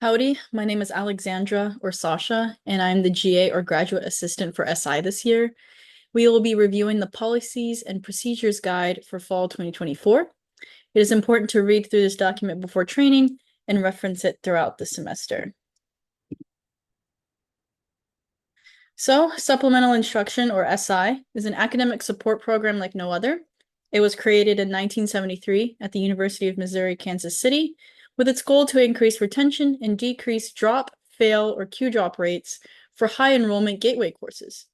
Howdy, my name is Alexandra or Sasha, and I'm the GA or Graduate Assistant for SI this year. We will be reviewing the Policies and Procedures Guide for Fall 2024. It is important to read through this document before training and reference it throughout the semester. So, Supplemental Instruction, or SI, is an academic support program like no other. It was created in 1973 at the University of Missouri, Kansas City, with its goal to increase retention and decrease drop, fail, or Q-drop rates for high enrollment gateway courses.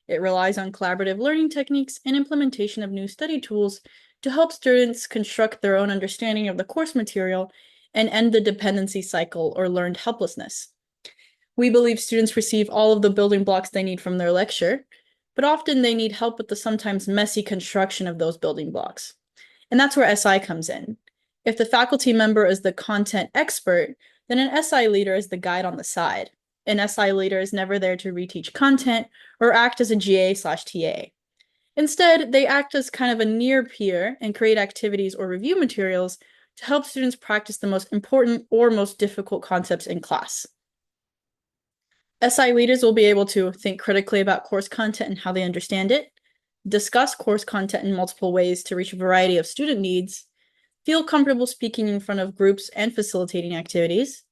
It relies on collaborative learning techniques and implementation of new study tools to help students construct their own understanding of the course material and end the dependency cycle or learned helplessness. We believe students receive all of the building blocks they need from their lecture, but often they need help with the sometimes messy construction of those building blocks. And that's where SI comes in. If the faculty member is the content expert, then an SI leader is the guide on the side. An SI leader is never there to reteach content or act as a GA/TA. Instead, they act as kind of a near peer and create activities or review materials to help students practice the most important or most difficult concepts in class. SI leaders will be able to think critically about course content and how they understand it, discuss course content in multiple ways to reach a variety of student needs, feel comfortable speaking in front of groups and facilitating activities.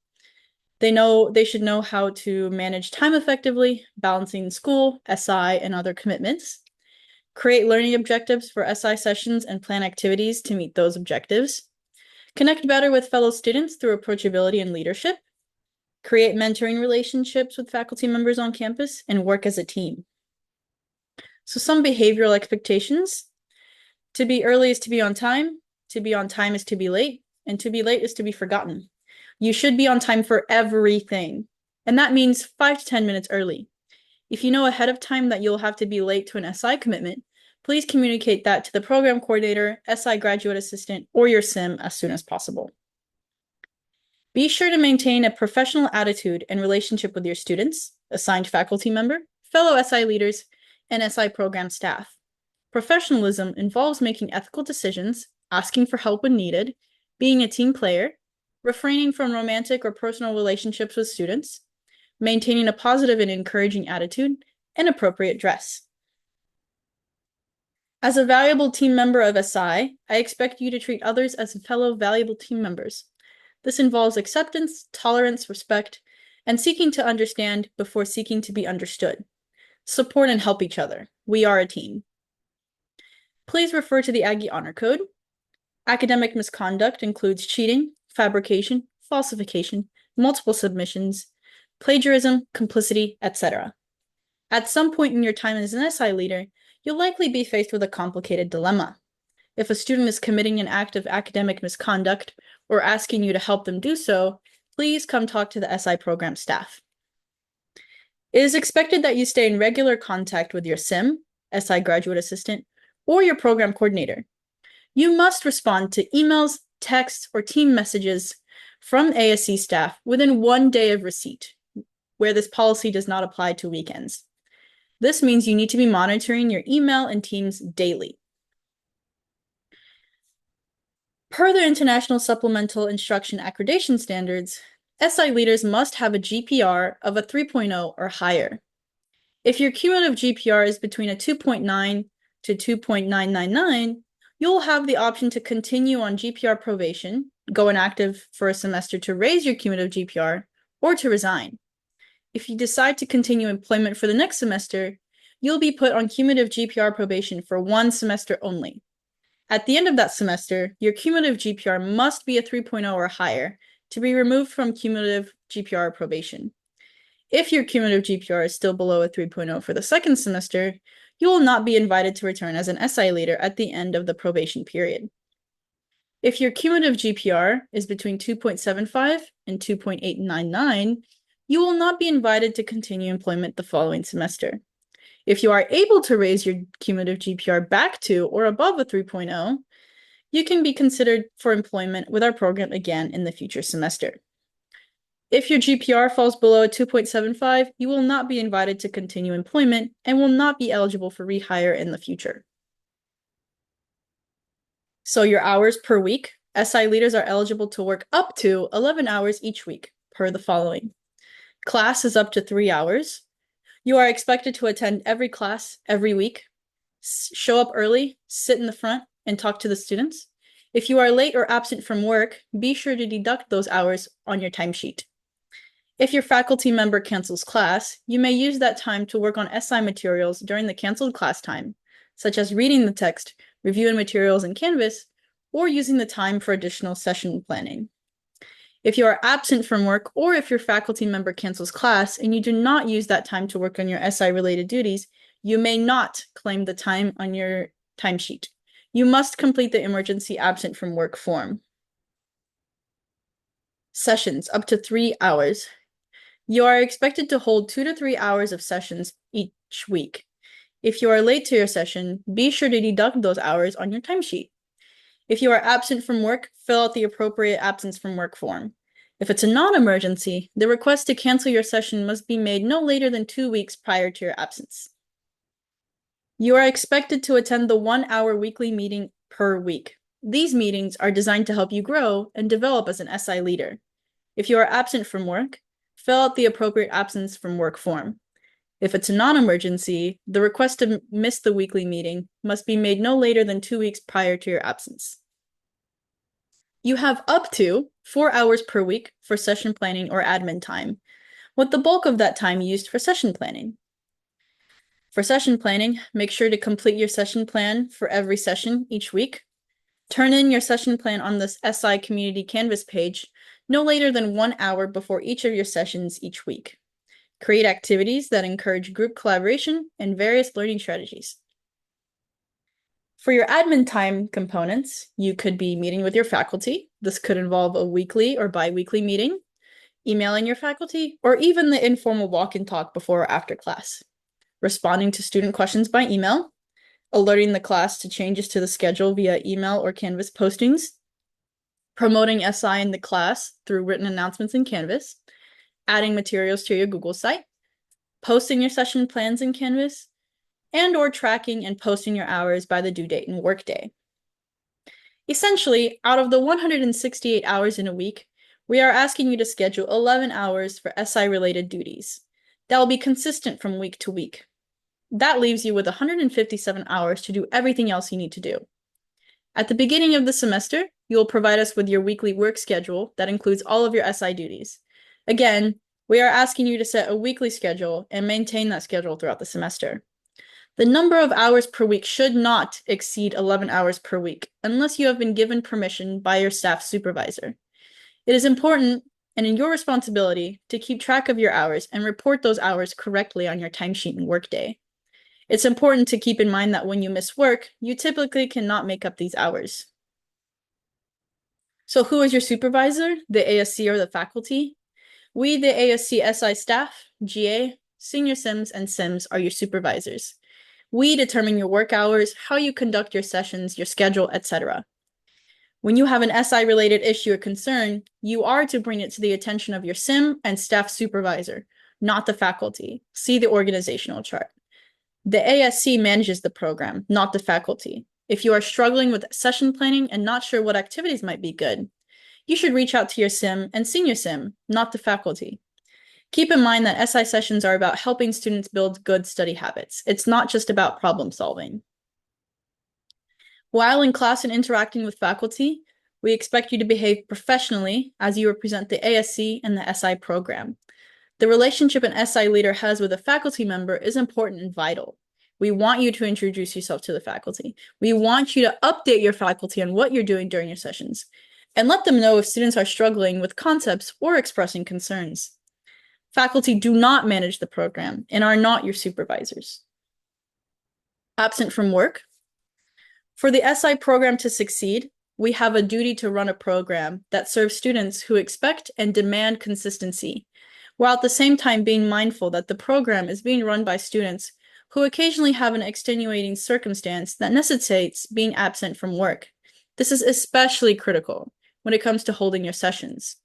They should know how to manage time effectively, balancing school, SI, and other commitments, create learning objectives for SI sessions and plan activities to meet those objectives, connect better with fellow students through approachability and leadership, create mentoring relationships with faculty members on campus, and work as a team. So some behavioral expectations. To be early is to be on time is to be late, and to be late is to be forgotten. You should be on time for everything, and that means 5 to 10 minutes early. If you know ahead of time that you'll have to be late to an SI commitment, please communicate that to the program coordinator, SI graduate assistant, or your SIM as soon as possible. Be sure to maintain a professional attitude and relationship with your students, assigned faculty member, fellow SI leaders, and SI program staff. Professionalism involves making ethical decisions, asking for help when needed, being a team player, refraining from romantic or personal relationships with students, maintaining a positive and encouraging attitude, and appropriate dress. As a valuable team member of SI, I expect you to treat others as fellow valuable team members. This involves acceptance, tolerance, respect, and seeking to understand before seeking to be understood. Support and help each other. We are a team. Please refer to the Aggie Honor Code. Academic misconduct includes cheating, fabrication, falsification, multiple submissions, plagiarism, complicity, etc. At some point in your time as an SI leader, you'll likely be faced with a complicated dilemma. If a student is committing an act of academic misconduct or asking you to help them do so, please come talk to the SI program staff. It is expected that you stay in regular contact with your SIM, SI graduate assistant, or your program coordinator. You must respond to emails, texts, or team messages from ASC staff within 1 day of receipt, where this policy does not apply to weekends. This means you need to be monitoring your email and Teams daily. Per the International Supplemental Instruction Accreditation Standards, SI leaders must have a GPR of a 3.0 or higher. If your cumulative GPR is between a 2.9 to 2.999, you'll have the option to continue on GPR probation, go inactive for a semester to raise your cumulative GPR, or to resign. If you decide to continue employment for the next semester, you'll be put on cumulative GPR probation for 1 semester only. At the end of that semester, your cumulative GPR must be a 3.0 or higher to be removed from cumulative GPR probation. If your cumulative GPR is still below a 3.0 for the second semester, you will not be invited to return as an SI leader at the end of the probation period. If your cumulative GPR is between 2.75 and 2.899, you will not be invited to continue employment the following semester. If you are able to raise your cumulative GPR back to or above a 3.0, you can be considered for employment with our program again in the future semester. If your GPR falls below a 2.75, you will not be invited to continue employment and will not be eligible for rehire in the future. So your hours per week, SI leaders are eligible to work up to 11 hours each week, per the following. Class is up to 3 hours. You are expected to attend every class every week. Show up early, sit in the front, and talk to the students. If you are late or absent from work, be sure to deduct those hours on your timesheet. If your faculty member cancels class, you may use that time to work on SI materials during the canceled class time, such as reading the text, reviewing materials in Canvas, or using the time for additional session planning. If you are absent from work, or if your faculty member cancels class and you do not use that time to work on your SI-related duties, you may not claim the time on your timesheet. You must complete the emergency absent from work form. Sessions, up to 3 hours. You are expected to hold 2 to 3 hours of sessions each week. If you are late to your session, be sure to deduct those hours on your timesheet. If you are absent from work, fill out the appropriate absence from work form. If it's a non-emergency, the request to cancel your session must be made no later than 2 weeks prior to your absence. You are expected to attend the 1-hour weekly meeting per week. These meetings are designed to help you grow and develop as an SI leader. If you are absent from work, fill out the appropriate absence from work form. If it's a non-emergency, the request to miss the weekly meeting must be made no later than 2 weeks prior to your absence. You have up to 4 hours per week for session planning or admin time, with the bulk of that time used for session planning. For session planning, make sure to complete your session plan for every session each week. Turn in your session plan on the SI Community Canvas page no later than 1 hour before each of your sessions each week. Create activities that encourage group collaboration and various learning strategies. For your admin time components, you could be meeting with your faculty. This could involve a weekly or bi-weekly meeting, emailing your faculty, or even the informal walk and talk before or after class. Responding to student questions by email, alerting the class to changes to the schedule via email or Canvas postings, promoting SI in the class through written announcements in Canvas, adding materials to your Google site, posting your session plans in Canvas, and/or tracking and posting your hours by the due date in Workday. Essentially, out of the 168 hours in a week, we are asking you to schedule 11 hours for SI-related duties. That will be consistent from week to week. That leaves you with 157 hours to do everything else you need to do. At the beginning of the semester, you will provide us with your weekly work schedule that includes all of your SI duties. Again, we are asking you to set a weekly schedule and maintain that schedule throughout the semester. The number of hours per week should not exceed 11 hours per week unless you have been given permission by your staff supervisor. It is important and in your responsibility to keep track of your hours and report those hours correctly on your timesheet and Workday. It's important to keep in mind that when you miss work, you typically cannot make up these hours. So who is your supervisor, the ASC or the faculty? We, the ASC SI staff, GA, senior SIMs, and SIMs are your supervisors. We determine your work hours, how you conduct your sessions, your schedule, etc. When you have an SI-related issue or concern, you are to bring it to the attention of your SIM and staff supervisor, not the faculty. See the organizational chart. The ASC manages the program, not the faculty. If you are struggling with session planning and not sure what activities might be good, you should reach out to your SIM and senior SIM, not the faculty. Keep in mind that SI sessions are about helping students build good study habits. It's not just about problem solving. While in class and interacting with faculty, we expect you to behave professionally as you represent the ASC and the SI program. The relationship an SI leader has with a faculty member is important and vital. We want you to introduce yourself to the faculty. We want you to update your faculty on what you're doing during your sessions, and let them know if students are struggling with concepts or expressing concerns. Faculty do not manage the program and are not your supervisors. Absent from work. For the SI program to succeed, we have a duty to run a program that serves students who expect and demand consistency, while at the same time being mindful that the program is being run by students who occasionally have an extenuating circumstance that necessitates being absent from work. This is especially critical when it comes to holding your sessions.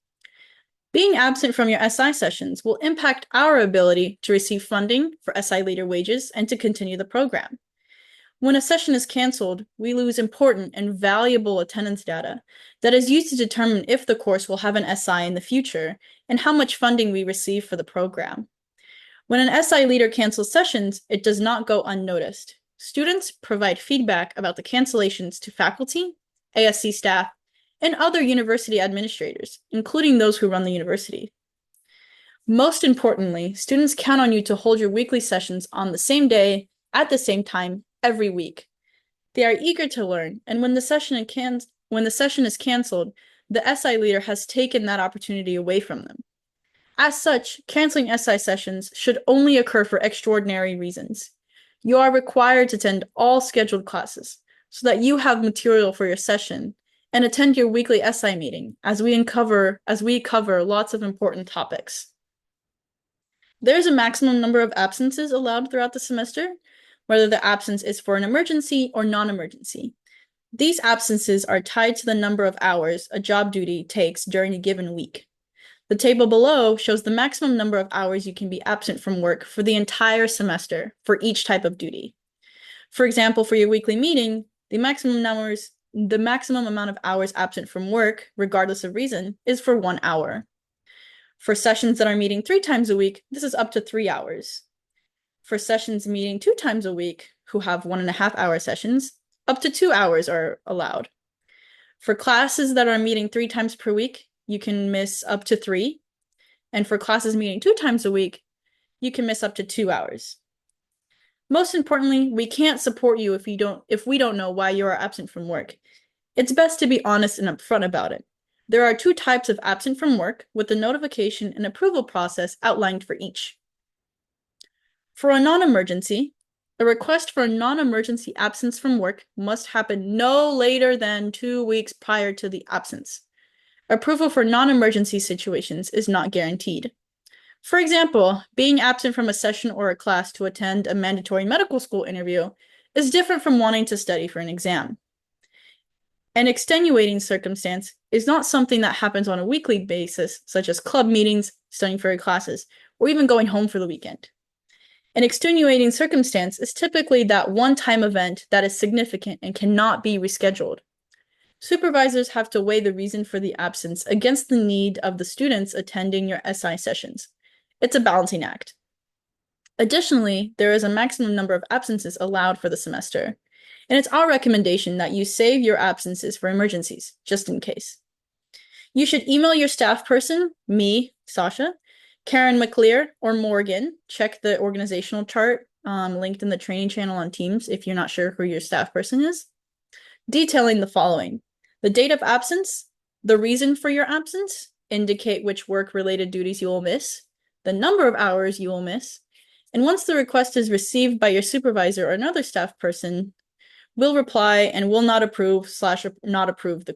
Being absent from your SI sessions will impact our ability to receive funding for SI leader wages and to continue the program. When a session is canceled, we lose important and valuable attendance data that is used to determine if the course will have an SI in the future and how much funding we receive for the program. When an SI leader cancels sessions, it does not go unnoticed. Students provide feedback about the cancellations to faculty, ASC staff, and other university administrators, including those who run the university. Most importantly, students count on you to hold your weekly sessions on the same day, at the same time, every week. They are eager to learn, and when the session is canceled, the SI leader has taken that opportunity away from them. As such, canceling SI sessions should only occur for extraordinary reasons. You are required to attend all scheduled classes so that you have material for your session, and attend your weekly SI meeting as we cover lots of important topics. There's a maximum number of absences allowed throughout the semester, whether the absence is for an emergency or non-emergency. These absences are tied to the number of hours a job duty takes during a given week. The table below shows the maximum number of hours you can be absent from work for the entire semester for each type of duty. For example, for your weekly meeting, the maximum amount of hours absent from work, regardless of reason, is for 1 hour. For sessions that are meeting 3 times a week, this is up to 3 hours. For sessions meeting 2 times a week, who have 1.5 hour sessions, up to 2 hours are allowed. For classes that are meeting 3 times per week, you can miss up to 3. And for classes meeting 2 times a week, you can miss up to 2 hours. Most importantly, we can't support you if we don't know why you are absent from work. It's best to be honest and upfront about it. There are 2 types of absent from work, with the notification and approval process outlined for each. For a non-emergency, a request for a non-emergency absence from work must happen no later than 2 weeks prior to the absence. Approval for non-emergency situations is not guaranteed. For example, being absent from a session or a class to attend a mandatory medical school interview is different from wanting to study for an exam. An extenuating circumstance is not something that happens on a weekly basis, such as club meetings, studying for your classes, or even going home for the weekend. An extenuating circumstance is typically that one-time event that is significant and cannot be rescheduled. Supervisors have to weigh the reason for the absence against the need of the students attending your SI sessions. It's a balancing act. Additionally, there is a maximum number of absences allowed for the semester, and it's our recommendation that you save your absences for emergencies, just in case. You should email your staff person, me, Sasha, Karen McClear, or Morgan. Check the organizational chart linked in the training channel on Teams if you're not sure who your staff person is, detailing the following: the date of absence, the reason for your absence, indicate which work-related duties you will miss, the number of hours you will miss, and once the request is received by your supervisor or another staff person, we'll reply and will not approve / not approve the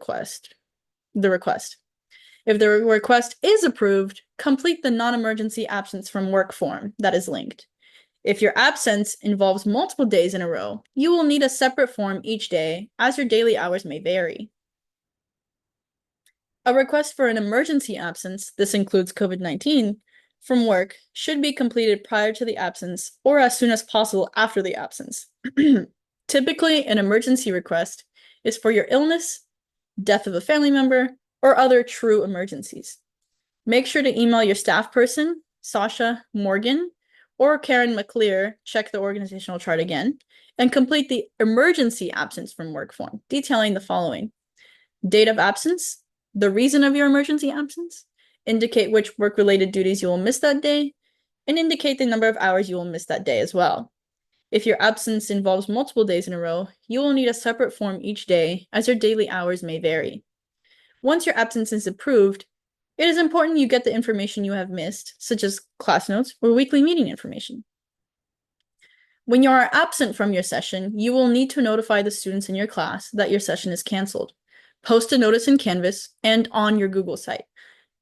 request. If the request is approved, complete the non-emergency absence from work form that is linked. If your absence involves multiple days in a row, you will need a separate form each day, as your daily hours may vary. A request for an emergency absence, this includes COVID-19, from work should be completed prior to the absence or as soon as possible after the absence. Typically, an emergency request is for your illness, death of a family member, or other true emergencies. Make sure to email your staff person, Sasha, Morgan, or Karen McClear, check the organizational chart again, and complete the emergency absence from work form, detailing the following: date of absence, the reason of your emergency absence, indicate which work-related duties you will miss that day, and indicate the number of hours you will miss that day as well. If your absence involves multiple days in a row, you will need a separate form each day, as your daily hours may vary. Once your absence is approved, it is important you get the information you have missed, such as class notes or weekly meeting information. When you are absent from your session, you will need to notify the students in your class that your session is canceled. Post a notice in Canvas and on your Google site.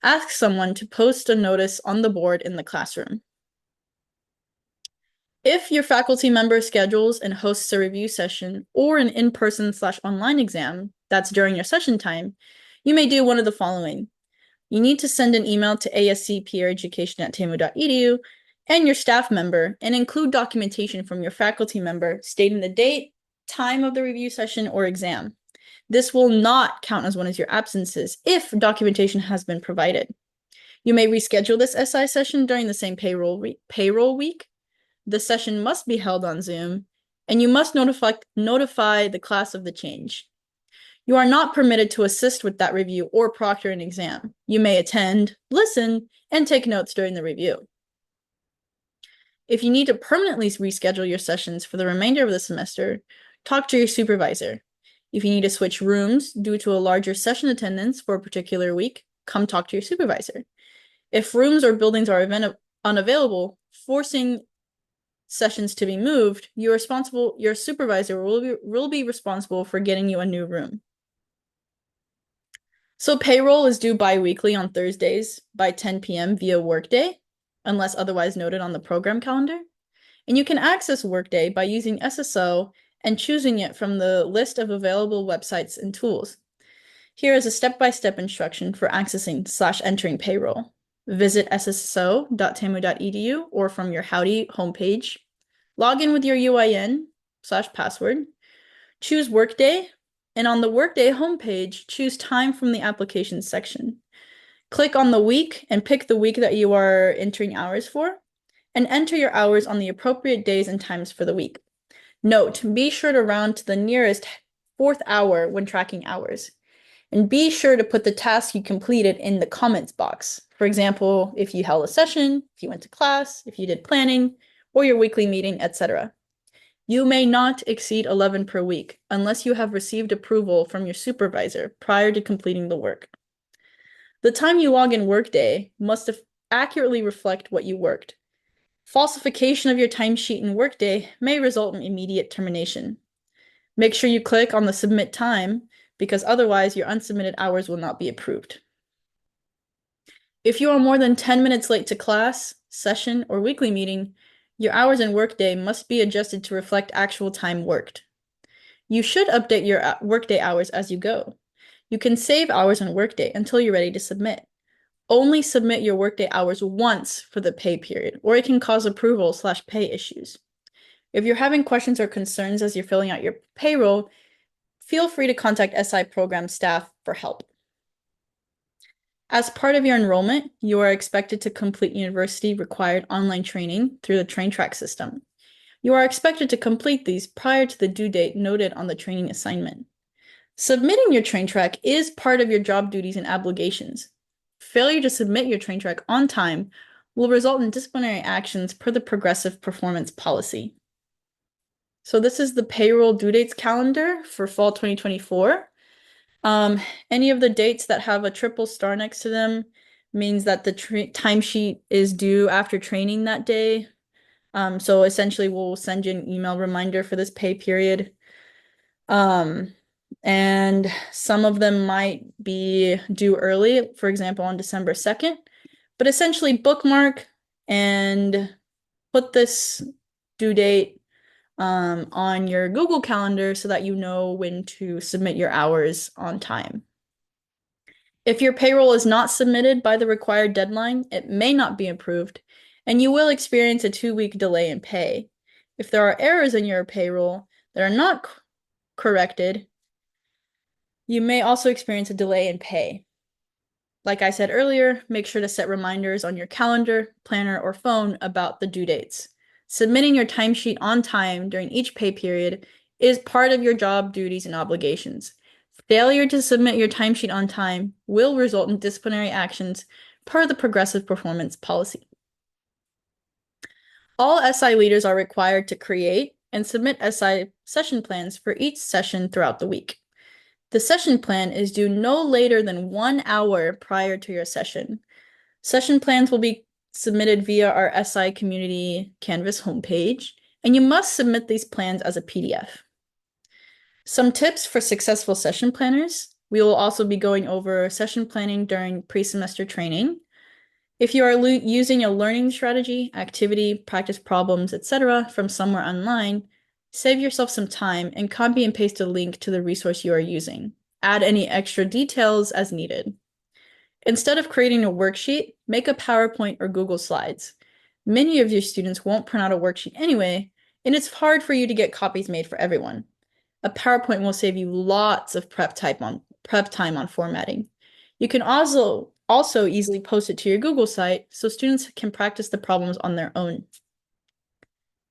Ask someone to post a notice on the board in the classroom. If your faculty member schedules and hosts a review session or an in-person / online exam that's during your session time, you may do one of the following. You need to send an email to ascpeereducation@tamu.edu and your staff member and include documentation from your faculty member stating the date, time of the review session or exam. This will not count as one of your absences if documentation has been provided. You may reschedule this SI session during the same payroll week. The session must be held on Zoom, and you must notify the class of the change. You are not permitted to assist with that review or proctor an exam. You may attend, listen, and take notes during the review. If you need to permanently reschedule your sessions for the remainder of the semester, talk to your supervisor. If you need to switch rooms due to a larger session attendance for a particular week, come talk to your supervisor. If rooms or buildings are unavailable, forcing sessions to be moved, your supervisor will be responsible for getting you a new room. So payroll is due bi-weekly on Thursdays by 10 p.m. via Workday, unless otherwise noted on the program calendar. And you can access Workday by using SSO and choosing it from the list of available websites and tools. Here is a step-by-step instruction for accessing/entering payroll. Visit sso.tamu.edu or from your Howdy homepage. Log in with your UIN/password. Choose Workday, and on the Workday homepage, choose time from the applications section. Click on the week and pick the week that you are entering hours for, and enter your hours on the appropriate days and times for the week. Note, be sure to round to the nearest 4th hour when tracking hours. And be sure to put the task you completed in the comments box. For example, if you held a session, if you went to class, if you did planning, or your weekly meeting, etc. You may not exceed 11 per week unless you have received approval from your supervisor prior to completing the work. The time you log in Workday must accurately reflect what you worked. Falsification of your timesheet in Workday may result in immediate termination. Make sure you click on the Submit Time, because otherwise your unsubmitted hours will not be approved. If you are more than 10 minutes late to class, session, or weekly meeting, your hours in Workday must be adjusted to reflect actual time worked. You should update your Workday hours as you go. You can save hours in Workday until you're ready to submit. Only submit your Workday hours once for the pay period, or it can cause approval/pay issues. If you're having questions or concerns as you're filling out your payroll, feel free to contact SI program staff for help. As part of your enrollment, you are expected to complete university-required online training through the TrainTrack system. You are expected to complete these prior to the due date noted on the training assignment. Submitting your TrainTrack is part of your job duties and obligations. Failure to submit your TrainTrack on time will result in disciplinary actions per the Progressive Performance Policy. So this is the payroll due dates calendar for fall 2024. Any of the dates that have a triple star next to them means that the timesheet is due after training that day. So essentially we'll send you an email reminder for this pay period. And some of them might be due early, for example, on December 2nd. But essentially bookmark and put this due date on your Google Calendar so that you know when to submit your hours on time. If your payroll is not submitted by the required deadline, it may not be approved, and you will experience a 2-week delay in pay. If there are errors in your payroll that are not corrected, you may also experience a delay in pay. Like I said earlier, make sure to set reminders on your calendar, planner, or phone about the due dates. Submitting your timesheet on time during each pay period is part of your job duties and obligations. Failure to submit your timesheet on time will result in disciplinary actions per the Progressive Performance Policy. All SI leaders are required to create and submit SI session plans for each session throughout the week. The session plan is due no later than 1 hour prior to your session. Session plans will be submitted via our SI Community Canvas homepage, and you must submit these plans as a PDF. Some tips for successful session planners. We will also be going over session planning during pre-semester training. If you are using a learning strategy, activity, practice problems, etc. from somewhere online, save yourself some time and copy and paste a link to the resource you are using. Add any extra details as needed. Instead of creating a worksheet, make a PowerPoint or Google Slides. Many of your students won't print out a worksheet anyway, and it's hard for you to get copies made for everyone. A PowerPoint will save you lots of prep time on formatting. You can also easily post it to your Google site so students can practice the problems on their own.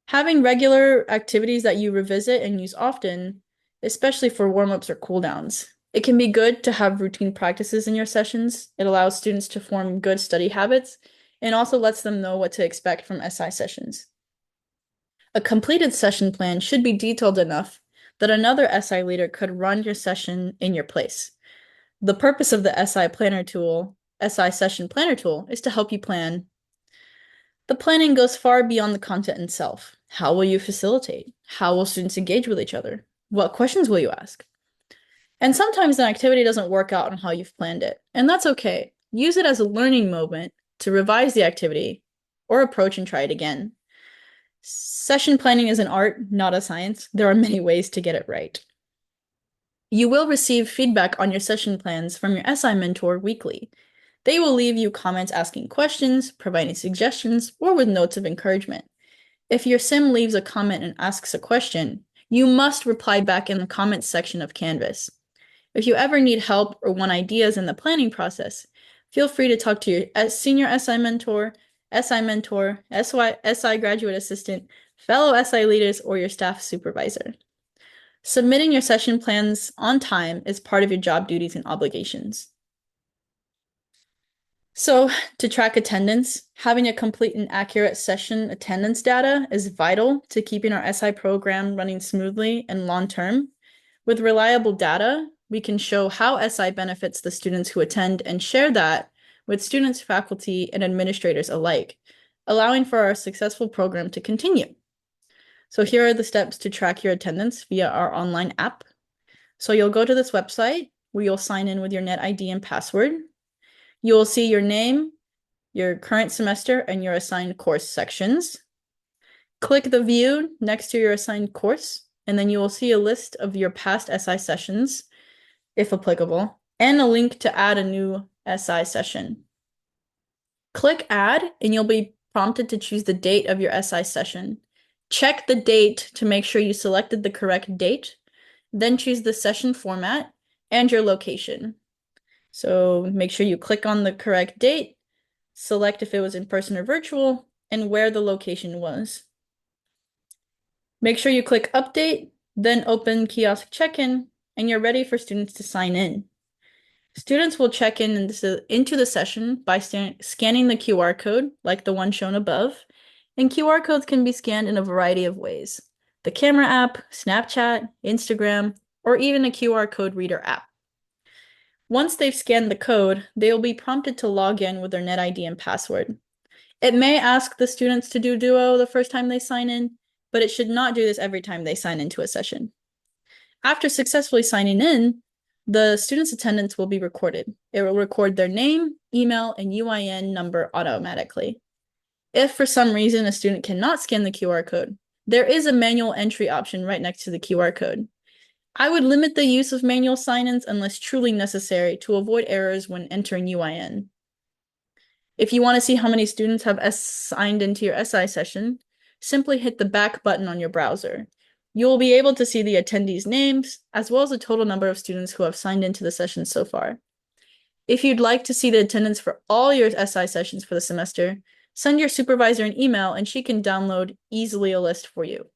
Having regular activities that you revisit and use often, especially for warm-ups or cooldowns. It can be good to have routine practices in your sessions. It allows students to form good study habits and also lets them know what to expect from SI sessions. A completed session plan should be detailed enough that another SI leader could run your session in your place. The purpose of the SI session planner tool, is to help you plan. The planning goes far beyond the content itself. How will you facilitate? How will students engage with each other? What questions will you ask? And sometimes an activity doesn't work out on how you've planned it, and that's okay. Use it as a learning moment to revise the activity or approach and try it again. Session planning is an art, not a science. There are many ways to get it right. You will receive feedback on your session plans from your SI mentor weekly. They will leave you comments asking questions, providing suggestions, or with notes of encouragement. If your sim leaves a comment and asks a question, you must reply back in the comments section of Canvas. If you ever need help or want ideas in the planning process, feel free to talk to your senior SI mentor, SI graduate assistant, fellow SI leaders, or your staff supervisor. Submitting your session plans on time is part of your job duties and obligations. So, to track attendance, having a complete and accurate session attendance data is vital to keeping our SI program running smoothly and long-term. With reliable data, we can show how SI benefits the students who attend and share that with students, faculty, and administrators alike, allowing for our successful program to continue. So here are the steps to track your attendance via our online app. So you'll go to this website where you'll sign in with your net ID and password. You will see your name, your current semester, and your assigned course sections. Click the view next to your assigned course, and then you will see a list of your past SI sessions, if applicable, and a link to add a new SI session. Click Add, and you'll be prompted to choose the date of your SI session. Check the date to make sure you selected the correct date, then choose the session format and your location. So make sure you click on the correct date, select if it was in person or virtual, and where the location was. Make sure you click Update, then open Kiosk Check-in, and you're ready for students to sign in. Students will check in into the session by scanning the QR code, like the one shown above, and QR codes can be scanned in a variety of ways. The camera app, Snapchat, Instagram, or even a QR code reader app. Once they've scanned the code, they will be prompted to log in with their net ID and password. It may ask the students to do Duo the first time they sign in, but it should not do this every time they sign into a session. After successfully signing in, the student's attendance will be recorded. It will record their name, email, and UIN number automatically. If for some reason a student cannot scan the QR code, there is a manual entry option right next to the QR code. I would limit the use of manual sign-ins unless truly necessary to avoid errors when entering UIN. If you want to see how many students have signed into your SI session, simply hit the back button on your browser. You will be able to see the attendees' names, as well as the total number of students who have signed into the session so far. If you'd like to see the attendance for all your SI sessions for the semester, send your supervisor an email and she can download easily a list for you.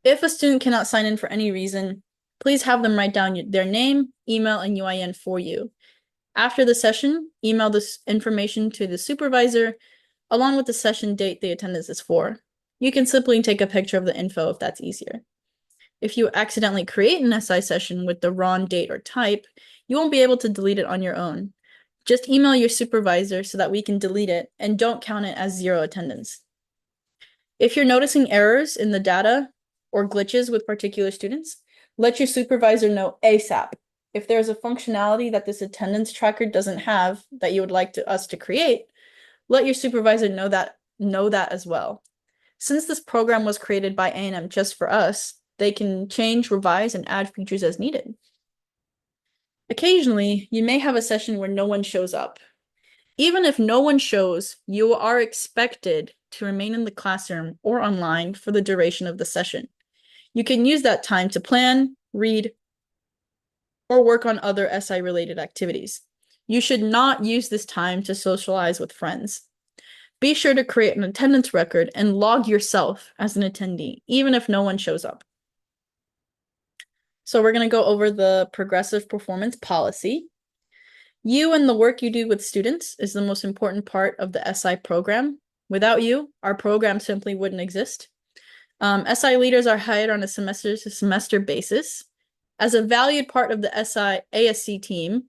If a student cannot sign in for any reason, please have them write down their name, email, and UIN for you. After the session, email this information to the supervisor, along with the session date the attendance is for. You can simply take a picture of the info if that's easier. If you accidentally create an SI session with the wrong date or type, you won't be able to delete it on your own. Just email your supervisor so that we can delete it and don't count it as zero attendance. If you're noticing errors in the data or glitches with particular students, let your supervisor know ASAP. If there's a functionality that this attendance tracker doesn't have that you would like us to create, let your supervisor know that as well. Since this program was created by A&M just for us, they can change, revise, and add features as needed. Occasionally, you may have a session where no one shows up. Even if no one shows, you are expected to remain in the classroom or online for the duration of the session. You can use that time to plan, read, or work on other SI-related activities. You should not use this time to socialize with friends. Be sure to create an attendance record and log yourself as an attendee, even if no one shows up. So we're going to go over the progressive performance policy. You and the work you do with students is the most important part of the SI program. Without you, our program simply wouldn't exist. SI leaders are hired on a semester-to-semester basis. As a valued part of the SI ASC team,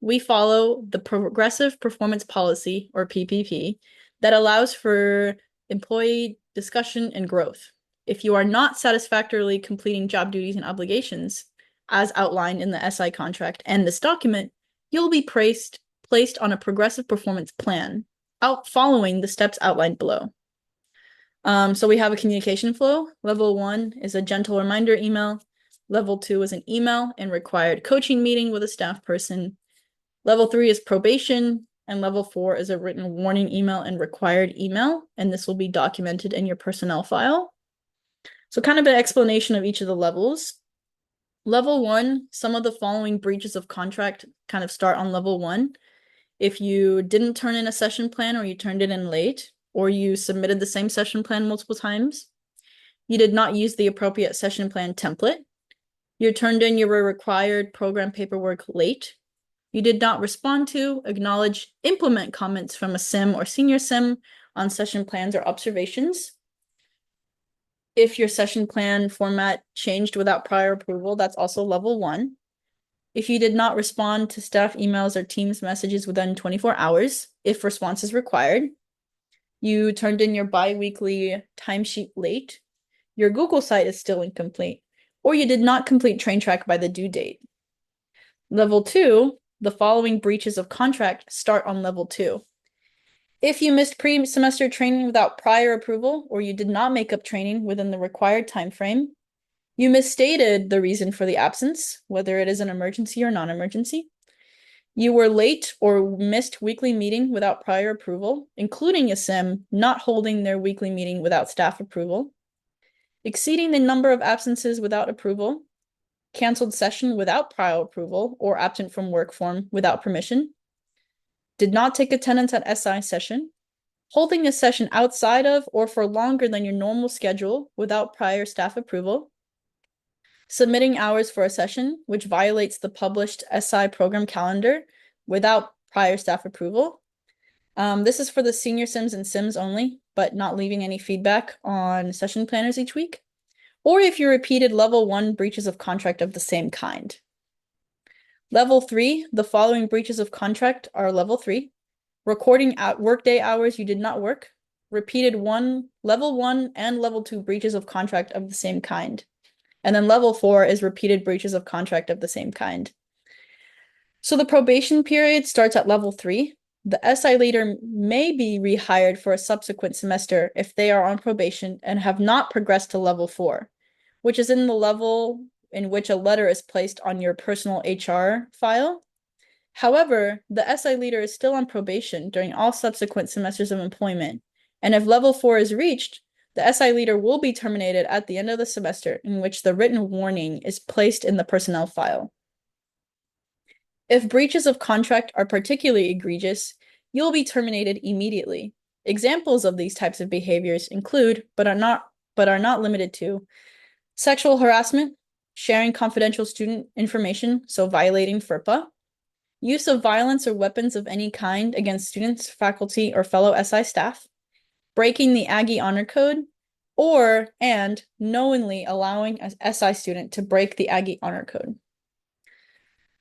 we follow the Progressive Performance Policy, or PPP, that allows for employee discussion and growth. If you are not satisfactorily completing job duties and obligations, as outlined in the SI contract and this document, you'll be placed on a progressive performance plan, following the steps outlined below. So we have a communication flow. Level 1 is a gentle reminder email. Level 2 is an email and required coaching meeting with a staff person. Level 3 is probation, and level 4 is a written warning email and required email, and this will be documented in your personnel file. So kind of an explanation of each of the levels. Level 1, some of the following breaches of contract kind of start on level 1. If you didn't turn in a session plan, or you turned it in late, or you submitted the same session plan multiple times, you did not use the appropriate session plan template, you turned in your required program paperwork late, you did not respond to, acknowledge, implement comments from a SIM or senior SIM on session plans or observations. If your session plan format changed without prior approval, that's also level 1. If you did not respond to staff emails or Teams messages within 24 hours, if response is required, you turned in your bi-weekly timesheet late, your Google site is still incomplete, or you did not complete train track by the due date. Level 2, the following breaches of contract start on level 2. If you missed pre-semester training without prior approval, or you did not make up training within the required time frame, you misstated the reason for the absence, whether it is an emergency or non-emergency, you were late or missed weekly meeting without prior approval, including a SIM not holding their weekly meeting without staff approval, exceeding the number of absences without approval, canceled session without prior approval or absent from work form without permission, did not take attendance at SI session, holding a session outside of or for longer than your normal schedule without prior staff approval, submitting hours for a session which violates the published SI program calendar without prior staff approval. This is for the senior SIMs and SIMs only, but not leaving any feedback on session planners each week. Or if you repeated level 1 breaches of contract of the same kind. Level 3, the following breaches of contract are level 3. Recording at workday hours you did not work. Repeated level 1 and level 2 breaches of contract of the same kind. And then level 4 is repeated breaches of contract of the same kind. So the probation period starts at level 3. The SI leader may be rehired for a subsequent semester if they are on probation and have not progressed to level 4, which is in the level in which a letter is placed on your personal HR file. However, the SI leader is still on probation during all subsequent semesters of employment, and if level 4 is reached, the SI leader will be terminated at the end of the semester, in which the written warning is placed in the personnel file. If breaches of contract are particularly egregious, you'll be terminated immediately. Examples of these types of behaviors include, but are not limited to, sexual harassment, sharing confidential student information, so violating FERPA, use of violence or weapons of any kind against students, faculty, or fellow SI staff, breaking the Aggie Honor Code, and knowingly allowing an SI student to break the Aggie Honor Code.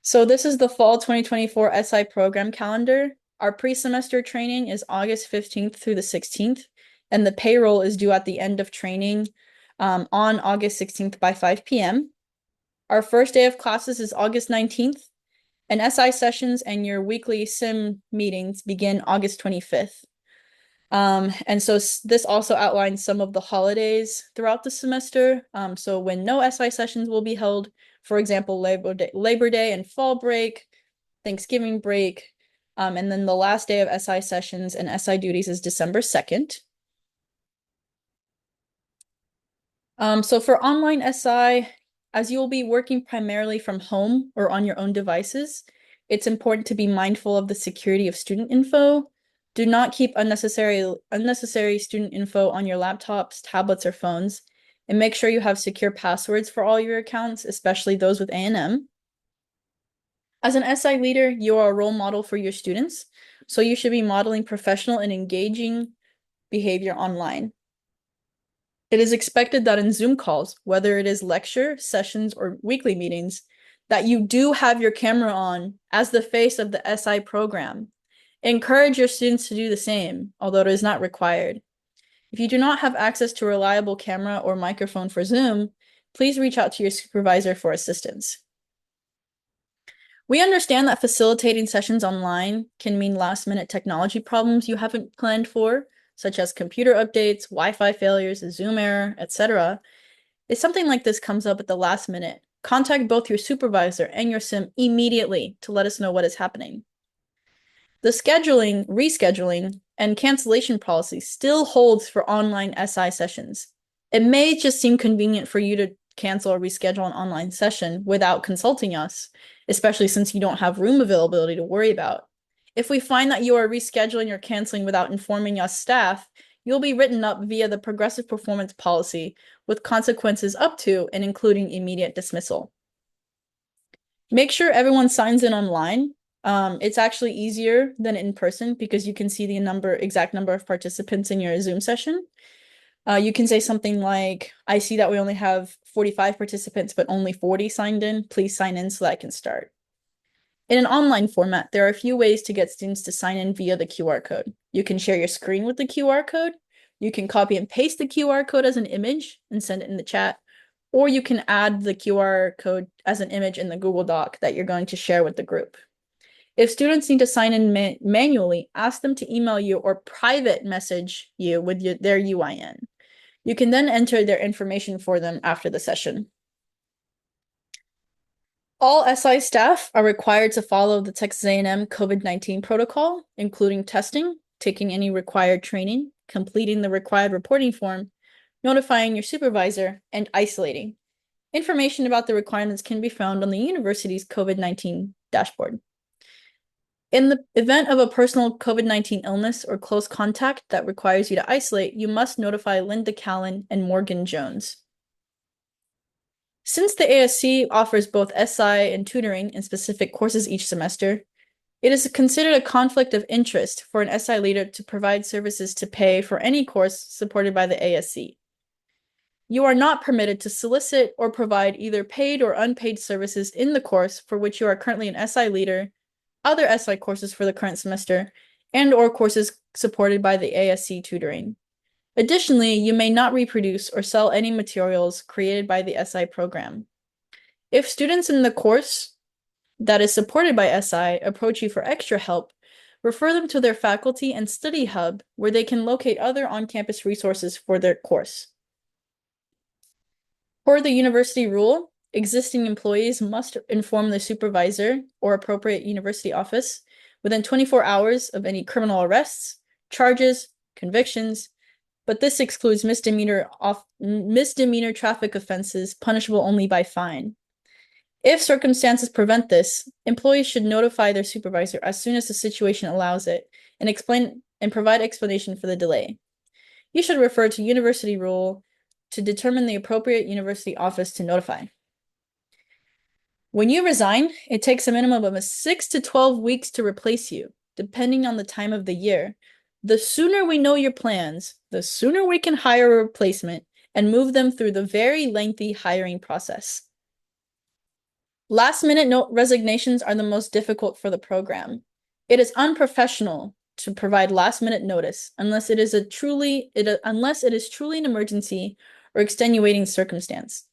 So this is the fall 2024 SI program calendar. Our pre-semester training is August 15th through the 16th, and the payroll is due at the end of training on August 16th by 5 p.m. Our first day of classes is August 19th, and SI sessions and your weekly SIM meetings begin August 25th. And so this also outlines some of the holidays throughout the semester. So when no SI sessions will be held, for example, Labor Day and fall break, Thanksgiving break, and then the last day of SI sessions and SI duties is December 2nd. So for online SI, as you will be working primarily from home or on your own devices, it's important to be mindful of the security of student info. Do not keep unnecessary student info on your laptops, tablets, or phones, and make sure you have secure passwords for all your accounts, especially those with A&M. As an SI leader, you are a role model for your students, so you should be modeling professional and engaging behavior online. It is expected that in Zoom calls, whether it is lecture, sessions, or weekly meetings, that you do have your camera on as the face of the SI program. Encourage your students to do the same, although it is not required. If you do not have access to a reliable camera or microphone for Zoom, please reach out to your supervisor for assistance. We understand that facilitating sessions online can mean last-minute technology problems you haven't planned for, such as computer updates, Wi-Fi failures, a Zoom error, etc. If something like this comes up at the last minute, contact both your supervisor and your sim immediately to let us know what is happening. The scheduling, rescheduling, and cancellation policy still holds for online SI sessions. It may just seem convenient for you to cancel or reschedule an online session without consulting us, especially since you don't have room availability to worry about. If we find that you are rescheduling or canceling without informing us staff, you'll be written up via the progressive performance policy with consequences up to and including immediate dismissal. Make sure everyone signs in online. It's actually easier than in person because you can see the exact number of participants in your Zoom session. You can say something like, I see that we only have 45 participants, but only 40 signed in. Please sign in so that I can start. In an online format, there are a few ways to get students to sign in via the QR code. You can share your screen with the QR code. You can copy and paste the QR code as an image and send it in the chat. Or you can add the QR code as an image in the Google Doc that you're going to share with the group. If students need to sign in manually, ask them to email you or private message you with their UIN. You can then enter their information for them after the session. All SI staff are required to follow the Texas A&M COVID-19 protocol, including testing, taking any required training, completing the required reporting form, notifying your supervisor, and isolating. Information about the requirements can be found on the university's COVID-19 dashboard. In the event of a personal COVID-19 illness or close contact that requires you to isolate, you must notify Linda Callan and Morgan Jones. Since the ASC offers both SI and tutoring in specific courses each semester, it is considered a conflict of interest for an SI leader to provide services to pay for any course supported by the ASC. You are not permitted to solicit or provide either paid or unpaid services in the course for which you are currently an SI leader, other SI courses for the current semester, and/or courses supported by the ASC tutoring. Additionally, you may not reproduce or sell any materials created by the SI program. If students in the course that is supported by SI approach you for extra help, refer them to their faculty and study hub where they can locate other on-campus resources for their course. Per the university rule, existing employees must inform the supervisor or appropriate university office within 24 hours of any criminal arrests, charges, convictions, but this excludes misdemeanor traffic offenses punishable only by fine. If circumstances prevent this, employees should notify their supervisor as soon as the situation allows it and provide explanation for the delay. You should refer to university rule to determine the appropriate university office to notify. When you resign, it takes a minimum of 6 to 12 weeks to replace you, depending on the time of the year. The sooner we know your plans, the sooner we can hire a replacement and move them through the very lengthy hiring process. Last-minute resignations are the most difficult for the program. It is unprofessional to provide last-minute notice unless it is truly an emergency or extenuating circumstance.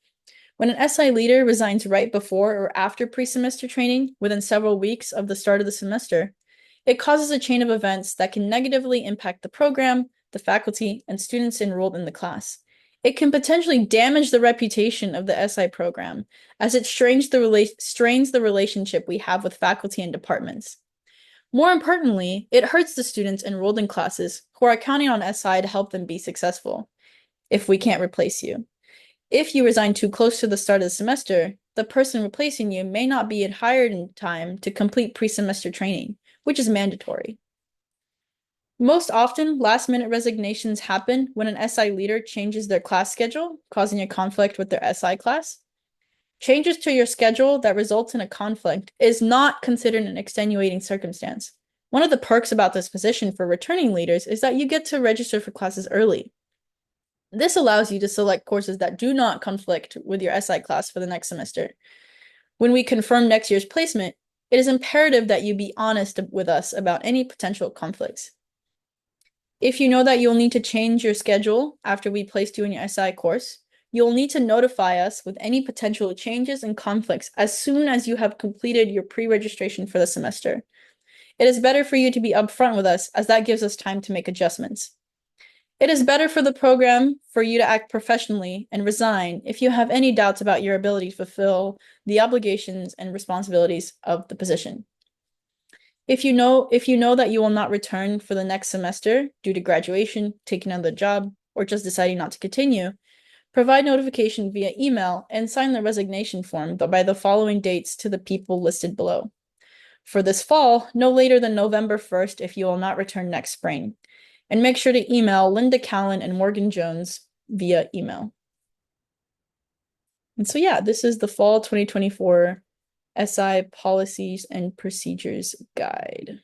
When an SI leader resigns right before or after pre-semester training, within several weeks of the start of the semester, it causes a chain of events that can negatively impact the program, the faculty, and students enrolled in the class. It can potentially damage the reputation of the SI program, as it strains the relationship we have with faculty and departments. More importantly, it hurts the students enrolled in classes who are counting on SI to help them be successful if we can't replace you. If you resign too close to the start of the semester, the person replacing you may not be hired in time to complete pre-semester training, which is mandatory. Most often, last-minute resignations happen when an SI leader changes their class schedule, causing a conflict with their SI class. Changes to your schedule that results in a conflict is not considered an extenuating circumstance. One of the perks about this position for returning leaders is that you get to register for classes early. This allows you to select courses that do not conflict with your SI class for the next semester. When we confirm next year's placement, it is imperative that you be honest with us about any potential conflicts. If you know that you'll need to change your schedule after we placed you in your SI course, you'll need to notify us with any potential changes and conflicts as soon as you have completed your pre-registration for the semester. It is better for you to be upfront with us, as that gives us time to make adjustments. It is better for the program for you to act professionally and resign if you have any doubts about your ability to fulfill the obligations and responsibilities of the position. If you know that you will not return for the next semester due to graduation, taking another job, or just deciding not to continue, provide notification via email and sign the resignation form by the following dates to the people listed below. For this fall, no later than November 1st if you will not return next spring. And make sure to email Linda Callan and Morgan Jones via email. And so yeah, this is the fall 2024 SI Policies and Procedures Guide.